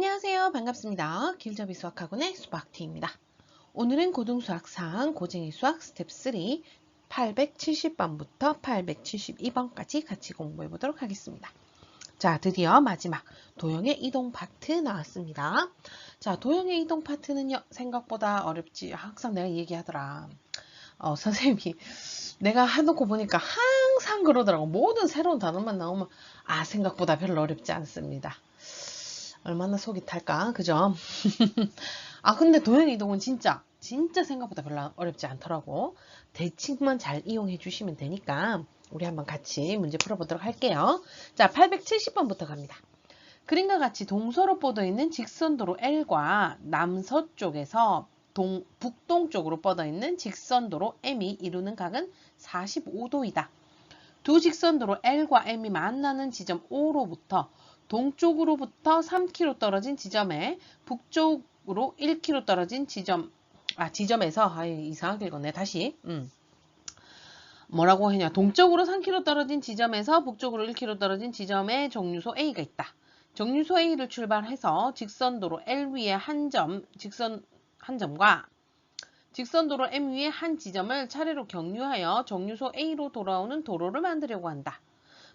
안녕하세요. 반갑습니다. 길잡이 수학학원의 수박티입니다. 오늘은 고등수학상 고쟁이 수학 스텝 3 870번부터 872번까지 같이 공부해 보도록 하겠습니다. 자, 드디어 마지막 도형의 이동 파트 나왔습니다. 자, 도형의 이동 파트는요, 생각보다 어렵지. 항상 내가 얘기하더라. 선생님이 내가 해놓고 보니까 항상 그러더라고. 모든 새로운 단어만 나오면 생각보다 별로 어렵지 않습니다. 얼마나 속이 탈까, 그죠? 근데 도형 이동은 진짜 생각보다 별로 어렵지 않더라고. 대칭만 잘 이용해 주시면 되니까 우리 한번 같이 문제 풀어보도록 할게요. 자, 870번부터 갑니다. 그림과 같이 동서로 뻗어 있는 직선도로 L과 남서쪽에서 북동쪽으로 뻗어 있는 직선도로 M이 이루는 각은 45도이다. 두 직선도로 L과 M이 만나는 지점 O로부터 동쪽으로부터 3km 떨어진 지점에 북쪽으로 1km 떨어진 지점에서 이상하게 읽었네. 다시. 뭐라고 했냐? 동쪽으로 3km 떨어진 지점에서 북쪽으로 1km 떨어진 지점에 정류소 A가 있다. 정류소 A를 출발해서 직선도로 L 위에 한 점과 직선도로 M 위에 한 지점을 차례로 경유하여 정류소 A로 돌아오는 도로를 만들려고 한다.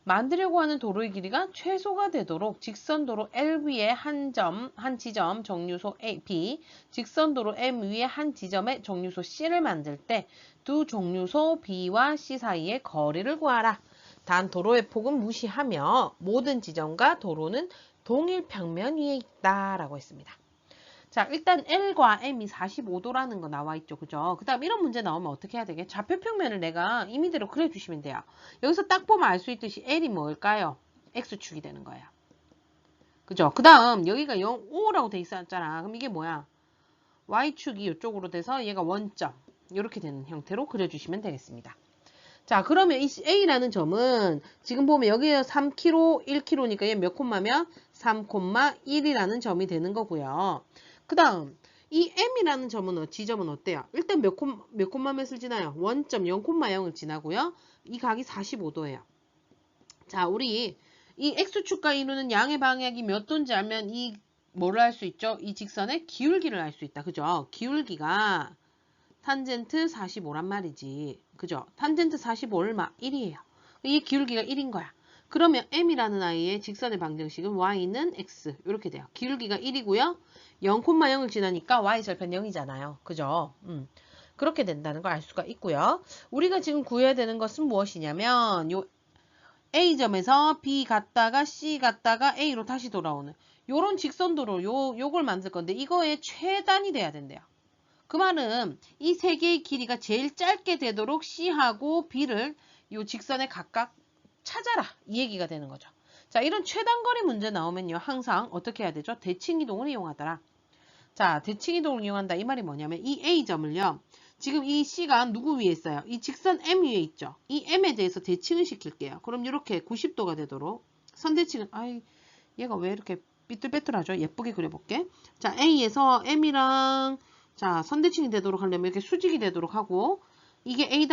만들려고 하는 도로의 길이가 최소가 되도록 직선도로 L 위에 한 지점 정류소 A, B, 직선도로 M 위에 한 지점의 정류소 C를 만들 때 두 정류소 B와 C 사이의 거리를 구하라. 단 도로의 폭은 무시하며 모든 지점과 도로는 동일 평면 위에 있다 라고 했습니다. 자, 일단 L과 M이 45도라는 거 나와 있죠. 그죠? 그 다음 이런 문제 나오면 어떻게 해야 되게? 좌표평면을 내가 임의대로 그려주시면 돼요. 여기서 딱 보면 알 수 있듯이 L이 뭘까요? X축이 되는 거예요. 그죠? 그 다음 여기가 0, 5라고 돼 있었잖아. 그럼 이게 뭐야? Y축이 이쪽으로 돼서 얘가 원점. 이렇게 되는 형태로 그려주시면 되겠습니다. 자, 그러면 이 A라는 점은 지금 보면 여기에 3km, 1km니까 얘 몇 콤마면 3,1이라는 점이 되는 거고요. 그 다음 이 M이라는 지점은 어때요? 일단 몇 콤마몇을 지나요? 원점 0,0을 지나고요. 이 각이 45도예요. 자, 우리 이 X축과 이루는 양의 방향이 몇 도인지 알면 이 뭐를 알 수 있죠? 이 직선의 기울기를 알 수 있다. 그죠? 기울기가 탄젠트 45란 말이지. 그죠? 탄젠트 45 얼마? 1이에요. 이 기울기가 1인 거야. 그러면 M이라는 아이의 직선의 방정식은 Y는 X. 이렇게 돼요. 기울기가 1이고요. 0,0을 지나니까 Y절편 0이잖아요. 그죠? 그렇게 된다는 걸 알 수가 있고요. 우리가 지금 구해야 되는 것은 무엇이냐면 요 A점에서 B 갔다가 C 갔다가 A로 다시 돌아오는 요런 직선도로 요걸 만들 건데 이거의 최단이 돼야 된대요. 그 말은 이 세 개의 길이가 제일 짧게 되도록 C하고 B를 이 직선에 각각 찾아라. 이 얘기가 되는 거죠. 자, 이런 최단거리 문제 나오면요. 항상 어떻게 해야 되죠? 대칭이동을 이용하더라. 자, 대칭이동을 이용한다. 이 말이 뭐냐면 이 A점을요. 지금 이 C가 누구 위에 있어요? 이 직선 M 위에 있죠. 이 M에 대해서 대칭을 시킬게요. 그럼 이렇게 90도가 되도록 선대칭은 얘가 왜 이렇게 삐뚤빼뚤하죠? 예쁘게 그려볼게. 자, A에서 M이랑 자, 선대칭이 되도록 하려면 이렇게 수직이 되도록 하고 이게 A'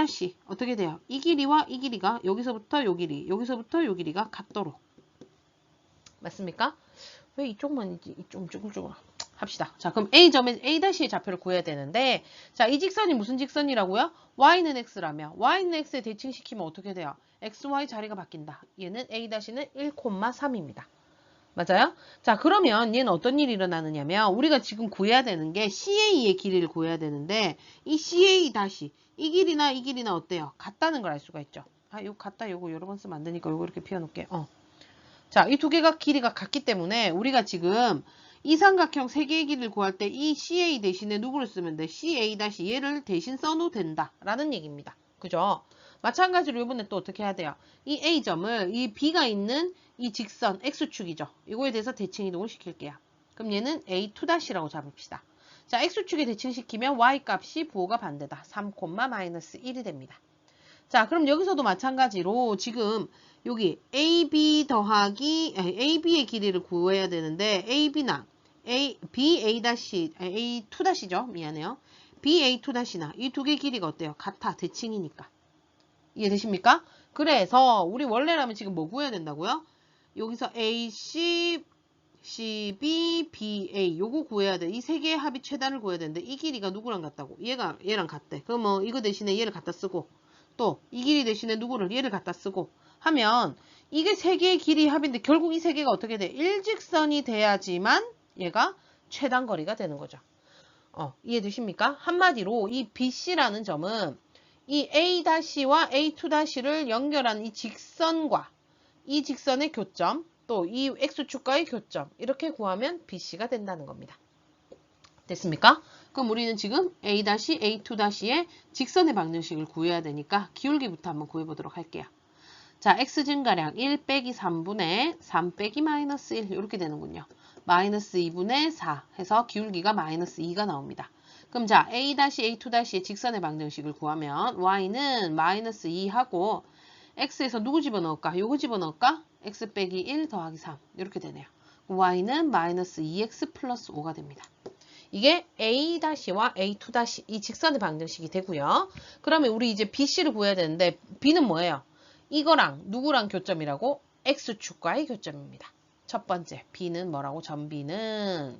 어떻게 돼요? 이 길이와 이 길이가 여기서부터 요 길이, 여기서부터 요 길이가 같도록. 맞습니까? 왜 이쪽만이지? 이쪽 쭈글쭈글 합시다. 자, 그럼 A점에 A'의 좌표를 구해야 되는데 자, 이 직선이 무슨 직선이라고요? Y는 X라며. Y는 X에 대칭시키면 어떻게 돼요? XY 자리가 바뀐다. 얘는 A''는 1,3입니다. 맞아요? 자, 그러면 얘는 어떤 일이 일어나느냐면 우리가 지금 구해야 되는 게 CA의 길이를 구해야 되는데 이 CA 다시 이 길이나 어때요? 같다는 걸 알 수가 있죠. 요거 같다. 요거 여러 번 쓰면 안 되니까 요거 이렇게 피워놓을게. 자, 이 두 개가 길이가 같기 때문에 우리가 지금 이 삼각형 세 개의 길이를 구할 때 이 CA 대신에 누구를 쓰면 돼? CA 다시 얘를 대신 써도 된다라는 얘기입니다. 그죠? 마찬가지로 이번에 또 어떻게 해야 돼요? 이 A점을 이 B가 있는 이 직선 X축이죠. 이거에 대해서 대칭 이동을 시킬게요. 그럼 얘는 A2'라고 잡읍시다. 자, X축에 대칭시키면 Y값이 부호가 반대다. 3,-1이 됩니다. 자, 그럼 여기서도 마찬가지로 지금 여기 AB 더하기 AB의 길이를 구해야 되는데 AB나 A2'죠. 미안해요. BA2'나 이 두 개 길이가 어때요? 같아. 대칭이니까. 이해되십니까? 그래서 우리 원래라면 지금 뭐 구해야 된다고요? 여기서 AC CB, BA 요거 구해야 돼. 이 세 개의 합이 최단을 구해야 되는데 이 길이가 누구랑 같다고? 얘가 얘랑 같대. 그럼 뭐 이거 대신에 얘를 갖다 쓰고 또 이 길이 대신에 누구를 얘를 갖다 쓰고 하면 이게 세 개의 길이 합인데 결국 이 세 개가 어떻게 돼? 일직선이 돼야지만 얘가 최단 거리가 되는 거죠. 이해되십니까? 한마디로 이 BC라는 점은 이 A-와 A2-를 연결하는 이 직선과 이 직선의 교점 또 이 X축과의 교점 이렇게 구하면 BC가 된다는 겁니다. 됐습니까? 그럼 우리는 지금 A-, A2-의 직선의 방정식을 구해야 되니까 기울기부터 한번 구해보도록 할게요. 자, X 증가량 1 빼기 3분의 3 빼기 마이너스 1 이렇게 되는군요. 마이너스 2분의 4 해서 기울기가 마이너스 2가 나옵니다. 그럼 자, A-, A2-의 직선의 방정식을 구하면 Y는 마이너스 2하고 X에서 누구 집어넣을까? 요거 집어넣을까? X 빼기 1 더하기 3 이렇게 되네요. Y는 마이너스 2X 플러스 5가 됩니다. 이게 A-와 A2- 이 직선의 방정식이 되고요. 그러면 우리 이제 BC를 구해야 되는데 B는 뭐예요? 이거랑 누구랑 교점이라고? X축과의 교점입니다. 첫 번째 B는 뭐라고? 점 B는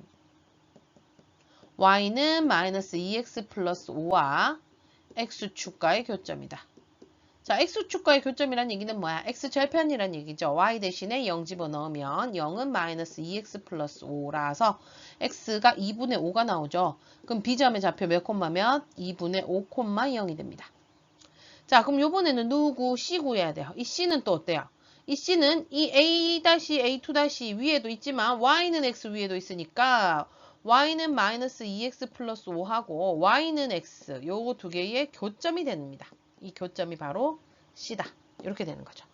Y는 마이너스 2X 플러스 5와 X축과의 교점이다. 자, X축과의 교점이란 얘기는 뭐야? X절편이란 얘기죠. Y 대신에 0 집어넣으면 0은 마이너스 2X 플러스 5라서 X가 2분의 5가 나오죠. 그럼 B점의 좌표 몇 콤마면? 2분의 5 콤마 0이 됩니다. 자, 그럼 요번에는 누구? C 구해야 돼요. 이 C는 또 어때요? 이 C는 이 A-, A2- 위에도 있지만 Y는 X 위에도 있으니까 Y는 마이너스 2X 플러스 5하고 Y는 X 요거 두 개의 교점이 됩니다. 이 교점이 바로 C다. 이렇게 되는 거죠.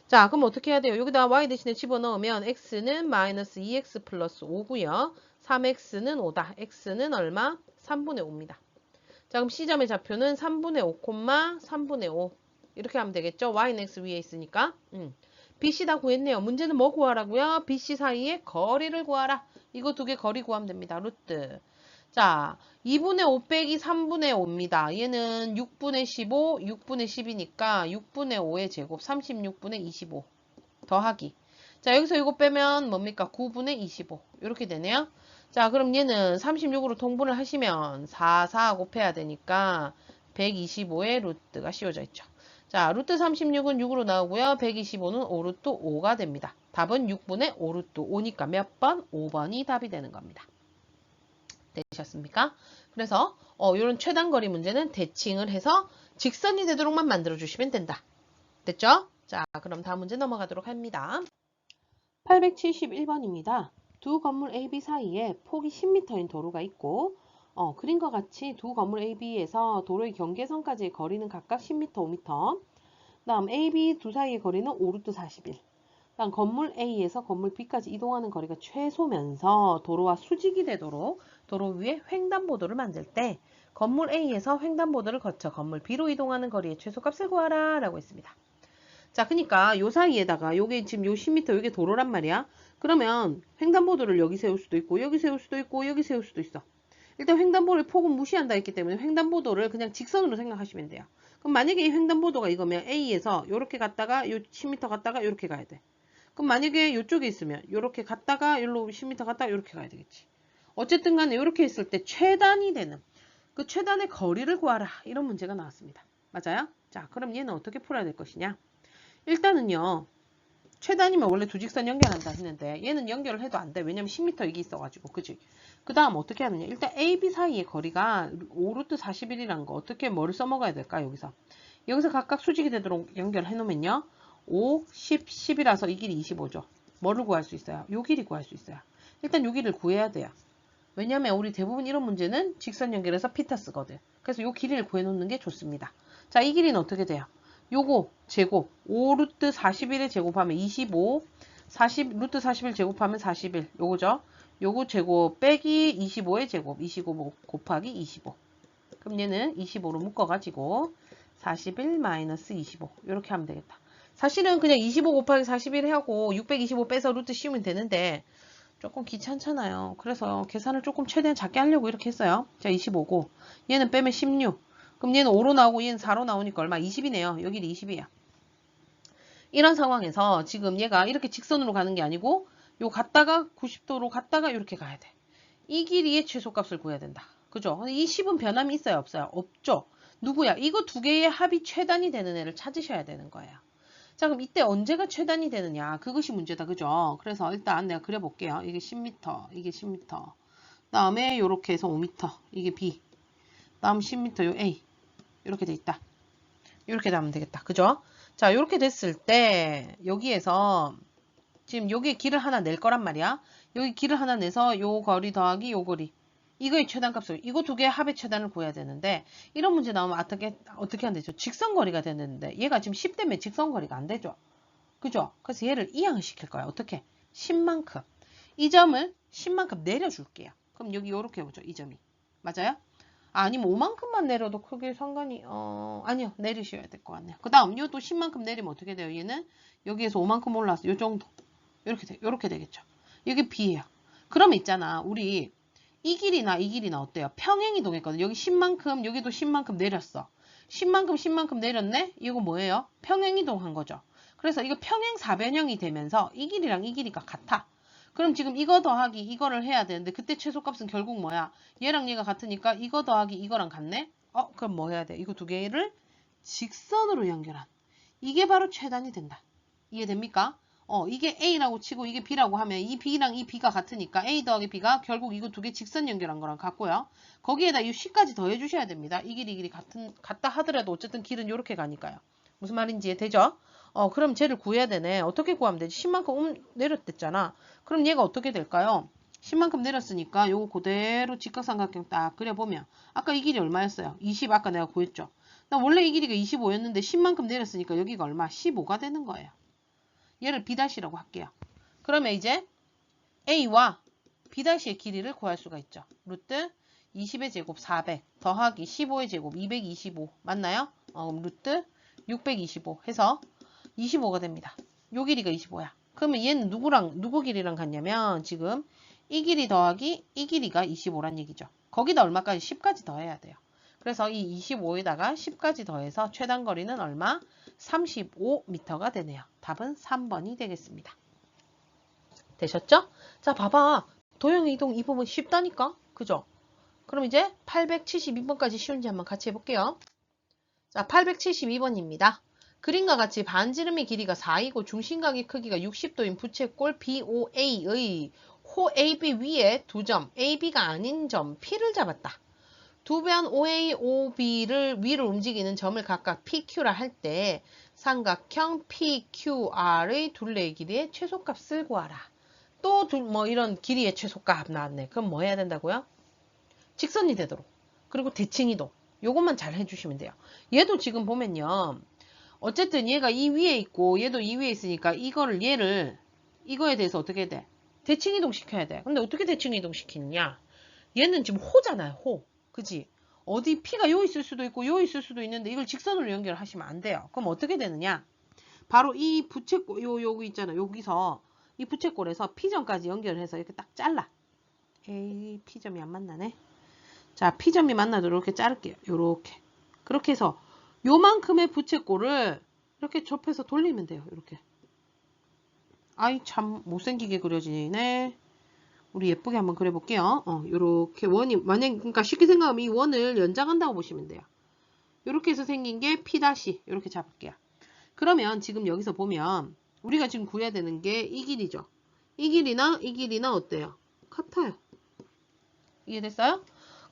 자, 그럼 어떻게 해야 돼요? 여기다 Y 대신에 집어넣으면 X는 마이너스 2X 플러스 5고요. 3X는 5다. X는 얼마? 3분의 5입니다. 자, 그럼 C점의 좌표는 3분의 5, 3분의 5. 이렇게 하면 되겠죠? Y는 X 위에 있으니까. BC 다 구했네요. 문제는 뭐 구하라고요? BC 사이의 거리를 구하라. 이거 두 개 거리 구하면 됩니다. 루트. 자, 2분의 5 빼기 3분의 5입니다. 얘는 6분의 15, 6분의 10이니까 6분의 5의 제곱, 36분의 25 더하기. 자, 여기서 이거 빼면 뭡니까? 9분의 25 이렇게 되네요. 자, 그럼 얘는 36으로 통분을 하시면 4, 4 곱해야 되니까 125의 루트가 씌워져 있죠. 자, 루트 36은 6으로 나오고요. 125는 5루트 5가 됩니다. 답은 6분의 5루트 5니까 몇 번? 5번이 답이 되는 겁니다. 되셨습니까? 그래서 이런 최단거리 문제는 대칭을 해서 직선이 되도록만 만들어주시면 된다. 됐죠? 자, 그럼 다음 문제 넘어가도록 합니다. 871번입니다. 두 건물 A, B 사이에 폭이 10m인 도로가 있고 그림과 같이 두 건물 A, B에서 도로의 경계선까지의 거리는 각각 10m, 5m. 다음 A, B 두 사이의 거리는 5루트 41. 다음 건물 A에서 건물 B까지 이동하는 거리가 최소면서 도로와 수직이 되도록 도로 위에 횡단보도를 만들 때 건물 A에서 횡단보도를 거쳐 건물 B로 이동하는 거리의 최소값을 구하라 라고 했습니다. 자, 그러니까 요 사이에다가 요게 지금 요 10m 요게 도로란 말이야. 그러면 횡단보도를 여기 세울 수도 있고 여기 세울 수도 있고 여기 세울 수도 있어. 일단 횡단보도의 폭은 무시한다 했기 때문에 횡단보도를 그냥 직선으로 생각하시면 돼요. 그럼 만약에 이 횡단보도가 이거면 A에서 요렇게 갔다가 요 10m 갔다가 요렇게 가야 돼. 그럼 만약에 이쪽에 있으면 이렇게 갔다가 여기로 10m 갔다가 이렇게 가야 되겠지. 어쨌든 간에 이렇게 했을 때 최단이 되는 그 최단의 거리를 구하라. 이런 문제가 나왔습니다. 맞아요? 자, 그럼 얘는 어떻게 풀어야 될 것이냐. 일단은요. 최단이면 원래 두 직선 연결한다 했는데 얘는 연결을 해도 안 돼. 왜냐면 10m 이게 있어가지고. 그지? 그 다음 어떻게 하느냐. 일단 A, B 사이의 거리가 5루트 41이라는 거 어떻게 뭐를 써먹어야 될까 여기서. 여기서 각각 수직이 되도록 연결해 놓으면요. 5, 10, 10이라서 이 길이 25죠. 뭐를 구할 수 있어요? 요 길이 구할 수 있어요. 일단 요 길이를 구해야 돼요. 왜냐면 우리 대부분 이런 문제는 직선 연결해서 피타 쓰거든. 그래서 요 길이를 구해놓는 게 좋습니다. 자, 이 길이는 어떻게 돼요? 요거 제곱 5루트 41에 제곱하면 25, 40 루트 41 제곱하면 41 요거죠. 요거 제곱 빼기 25의 제곱 25 곱하기 25. 그럼 얘는 25로 묶어가지고 41 마이너스 25 이렇게 하면 되겠다. 사실은 그냥 25 곱하기 41 하고 625 빼서 루트 씌우면 되는데 조금 귀찮잖아요. 그래서 계산을 조금 최대한 작게 하려고 이렇게 했어요. 자, 25고 얘는 빼면 16. 그럼 얘는 5로 나오고 얘는 4로 나오니까 얼마? 20이네요. 여기 20이야. 이런 상황에서 지금 얘가 이렇게 직선으로 가는 게 아니고 요 갔다가 90도로 갔다가 이렇게 가야 돼. 이 길이의 최소값을 구해야 된다. 그죠? 근데 이 10은 변함이 있어요? 없어요? 없죠? 누구야? 이거 두 개의 합이 최단이 되는 애를 찾으셔야 되는 거예요. 자, 그럼 이때 언제가 최단이 되느냐? 그것이 문제다. 그죠? 그래서 일단 내가 그려볼게요. 이게 10m, 이게 10m. 다음에 요렇게 해서 5m. 이게 B. 다음 10m 요 A. 이렇게 돼 있다. 이렇게 나오면 되겠다. 그죠? 자, 이렇게 됐을 때 여기에서 지금 여기에 길을 하나 낼 거란 말이야. 여기 길을 하나 내서 요 거리 더하기 요 거리. 이거의 최단값을 이거 두 개의 합의 최단을 구해야 되는데 이런 문제 나오면 어떻게 안 되죠? 직선거리가 되는데 얘가 지금 10 때문에 직선거리가 안 되죠. 그죠? 그래서 얘를 이항을 시킬 거야. 어떻게? 10만큼. 이 점을 10만큼 내려줄게요. 그럼 여기 요렇게 오죠. 이 점이. 맞아요? 아니면 5만큼만 내려도 크게 상관이 아니요. 내리셔야 될 것 같네요. 그 다음 요또 10만큼 내리면 어떻게 돼요? 얘는 여기에서 5만큼 올라왔어. 요 정도. 요렇게 되겠죠. 이게 B예요. 그러면 있잖아. 우리 이 길이나 이 길이나 어때요? 평행이동했거든. 여기 10만큼 여기도 10만큼 내렸어. 10만큼 내렸네? 이거 뭐예요? 평행이동한 거죠. 그래서 이거 평행사변형이 되면서 이 길이랑 이 길이가 같아. 그럼 지금 이거 더하기 이거를 해야 되는데 그때 최소값은 결국 뭐야? 얘랑 얘가 같으니까 이거 더하기 이거랑 같네? 그럼 뭐 해야 돼? 이거 두 개를 직선으로 연결한. 이게 바로 최단이 된다. 이해됩니까? 이게 A라고 치고 이게 B라고 하면 이 B랑 이 B가 같으니까 A 더하기 B가 결국 이거 두 개 직선 연결한 거랑 같고요. 거기에다 이 C까지 더해 주셔야 됩니다. 이 길이 이 길이 같다 하더라도 어쨌든 길은 이렇게 가니까요. 무슨 말인지 이해되죠? 그럼 쟤를 구해야 되네. 어떻게 구하면 되지? 10만큼 내렸댔잖아. 그럼 얘가 어떻게 될까요? 10만큼 내렸으니까 요거 그대로 직각삼각형 딱 그려보면 아까 이 길이 얼마였어요? 20 아까 내가 구했죠. 나 원래 이 길이가 25였는데 10만큼 내렸으니까 여기가 얼마? 15가 되는 거예요. 얘를 B'라고 할게요. 그러면 이제 A와 B'의 길이를 구할 수가 있죠. 루트 20의 제곱 400 더하기 15의 제곱 225 맞나요? 그럼 루트 625 해서 25가 됩니다. 요 길이가 25야. 그러면 얘는 누구 길이랑 같냐면 지금 이 길이 더하기 이 길이가 25란 얘기죠. 거기다 얼마까지? 10까지 더해야 돼요. 그래서 이 25에다가 10까지 더해서 최단 거리는 얼마? 35m가 되네요. 답은 3번이 되겠습니다. 되셨죠? 자, 봐봐. 도형 이동 이 부분 쉽다니까? 그죠? 그럼 이제 872번까지 쉬운지 한번 같이 해볼게요. 자, 872번입니다. 그림과 같이 반지름의 길이가 4이고 중심각의 크기가 60도인 부채꼴 BOA의 호 AB 위에 두 점, AB가 아닌 점 P를 잡았다. 두 변 OA, OB를 위로 움직이는 점을 각각 PQ라 할 때 삼각형 PQR의 둘레의 길이의 최소값을 구하라. 또 이런 길이의 최소값 나왔네. 그럼 뭐 해야 된다고요? 직선이 되도록. 그리고 대칭이동. 요것만 잘 해주시면 돼요. 얘도 지금 보면요. 어쨌든 얘가 이 위에 있고 얘도 이 위에 있으니까 이거에 대해서 어떻게 돼? 대칭이동 시켜야 돼. 근데 어떻게 대칭이동 시키느냐? 얘는 지금 호잖아요. 호. 그지? 어디 P가 요 있을 수도 있고 요 있을 수도 있는데 이걸 직선으로 연결하시면 안 돼요. 그럼 어떻게 되느냐? 바로 이 부채꼴 여기 있잖아. 여기서 이 부채꼴에서 P점까지 연결해서 이렇게 딱 잘라. 에이, P점이 안 만나네. 자, P점이 만나도록 이렇게 자를게요. 요렇게. 그렇게 해서 요만큼의 부채꼴을 이렇게 접해서 돌리면 돼요. 이렇게. 아이, 참 못생기게 그려지네. 우리 예쁘게 한번 그려볼게요. 요렇게 원이, 그러니까 쉽게 생각하면 이 원을 연장한다고 보시면 돼요. 요렇게 해서 생긴 게 P', 요렇게 잡을게요. 그러면 지금 여기서 보면, 우리가 지금 구해야 되는 게 이 길이죠. 이 길이나 어때요? 같아요. 이해됐어요?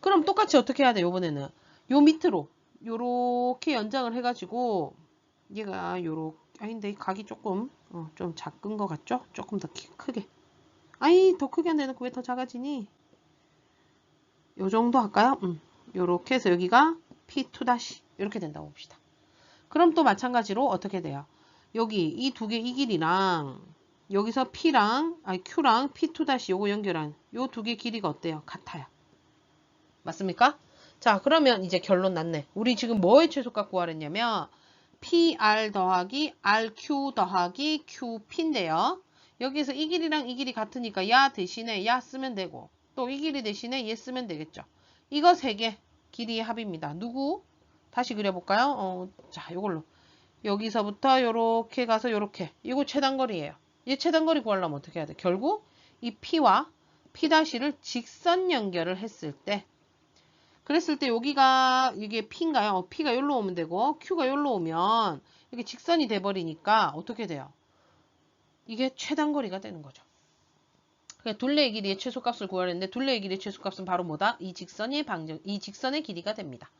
그럼 똑같이 어떻게 해야 돼, 요번에는? 요 밑으로, 요렇게 연장을 해가지고, 얘가 아닌데, 각이 조금, 좀 작은 것 같죠? 조금 더 크게. 아이, 더 크게 안 되놓고 왜 더 작아지니? 요 정도 할까요? 요렇게 해서 여기가 P2' 이렇게 된다고 봅시다. 그럼 또 마찬가지로 어떻게 돼요? 여기 이 두 개 이 길이랑 여기서 Q랑 P2' 요거 연결한 요 두 개 길이가 어때요? 같아요. 맞습니까? 자, 그러면 이제 결론 났네. 우리 지금 뭐의 최소값 구하랬냐면 PR 더하기 RQ 더하기 QP인데요. 여기서 이 길이랑 이 길이 같으니까 야 대신에 야 쓰면 되고 또 이 길이 대신에 얘 쓰면 되겠죠. 이거 세 개 길이의 합입니다. 누구? 다시 그려볼까요? 자, 요걸로 여기서부터 요렇게 가서 요렇게 이거 최단거리예요. 얘 최단거리 구하려면 어떻게 해야 돼? 결국 이 P와 P'를 직선 연결을 했을 때 그랬을 때 여기가 이게 P인가요? P가 여기로 오면 되고 Q가 여기로 오면 이게 직선이 돼버리니까 어떻게 돼요? 이게 최단거리가 되는 거죠. 그러니까 둘레의 길이의 최소값을 구하려는데 둘레의 길이의 최소값은 바로 뭐다? 이 직선의 길이가 됩니다.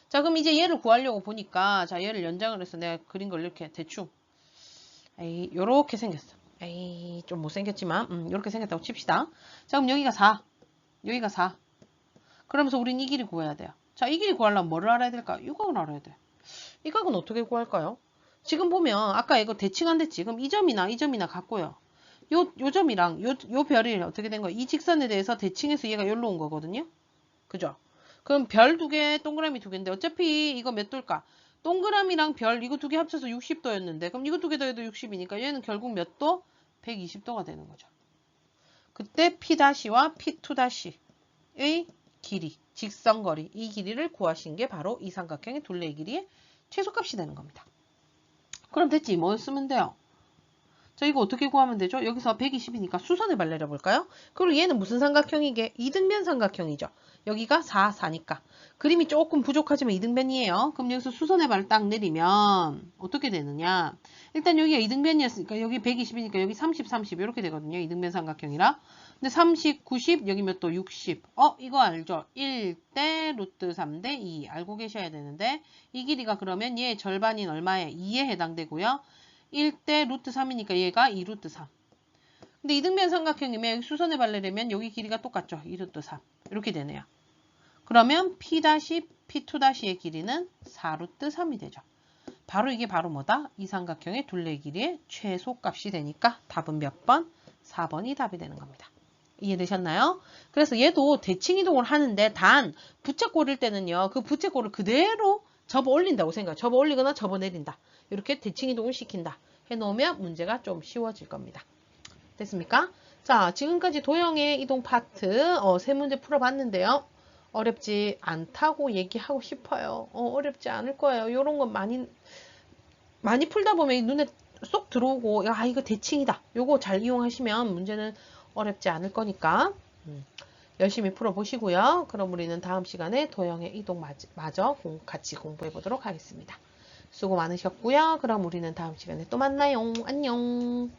자, 그럼 이제 얘를 구하려고 보니까 자, 얘를 연장을 해서 내가 그린 걸 이렇게 대충 에이, 요렇게 생겼어. 에이, 좀 못생겼지만 요렇게 생겼다고 칩시다. 자, 그럼 여기가 4. 여기가 4. 그러면서 우린 이 길이 구해야 돼요. 자, 이 길이 구하려면 뭐를 알아야 될까? 이 각을 알아야 돼. 이 각은 어떻게 구할까요? 지금 보면 아까 이거 대칭 안 됐지? 그럼 이 점이나 같고요. 요 점이랑 요 별이 어떻게 된 거예요? 이 직선에 대해서 대칭해서 얘가 여기로 온 거거든요. 그죠? 그럼 별 2개, 동그라미 2개인데 어차피 이거 몇 도일까? 동그라미랑 별 이거 2개 합쳐서 60도였는데 그럼 이거 2개 더해도 60이니까 얘는 결국 몇 도? 120도가 되는 거죠. 그때 P'와 P2'의 길이, 직선거리, 이 길이를 구하신 게 바로 이 삼각형의 둘레의 길이의 최소값이 되는 겁니다. 그럼 됐지? 뭐 쓰면 돼요? 자, 이거 어떻게 구하면 되죠? 여기서 120이니까 수선의 발 내려볼까요? 그리고 얘는 무슨 삼각형이게? 이등변 삼각형이죠. 여기가 4, 4니까. 그림이 조금 부족하지만 이등변이에요. 그럼 여기서 수선의 발을 딱 내리면 어떻게 되느냐? 일단 여기가 이등변이었으니까 여기 120이니까 여기 30, 30 이렇게 되거든요. 이등변 삼각형이라. 근데 30, 90, 여기 몇 도? 60. 이거 알죠? 1대 루트 3대 2. 알고 계셔야 되는데 이 길이가 그러면 얘의 절반인 얼마에? 2에 해당되고요. 1대 루트 3이니까 얘가 2 루트 3. 근데 이등변 삼각형이면 여기 수선의 발레려면 여기 길이가 똑같죠. 2 루트 3. 이렇게 되네요. 그러면 P'P2'의 길이는 4 루트 3이 되죠. 바로 이게 바로 뭐다? 이 삼각형의 둘레 길이의 최소값이 되니까 답은 몇 번? 4번이 답이 되는 겁니다. 이해되셨나요? 그래서 얘도 대칭 이동을 하는데 단 부채꼴일 때는요. 그 부채꼴을 그대로 접어 올린다고 생각해요. 접어 올리거나 접어 내린다. 이렇게 대칭 이동을 시킨다. 해놓으면 문제가 좀 쉬워질 겁니다. 됐습니까? 자, 지금까지 도형의 이동 파트 세 문제 풀어봤는데요. 어렵지 않다고 얘기하고 싶어요. 어렵지 않을 거예요. 이런 건 많이 풀다 보면 눈에 쏙 들어오고 야 이거 대칭이다. 요거 잘 이용하시면 문제는 어렵지 않을 거니까 열심히 풀어보시고요. 그럼 우리는 다음 시간에 도형의 이동 마저 같이 공부해 보도록 하겠습니다. 수고 많으셨고요. 그럼 우리는 다음 시간에 또 만나요. 안녕.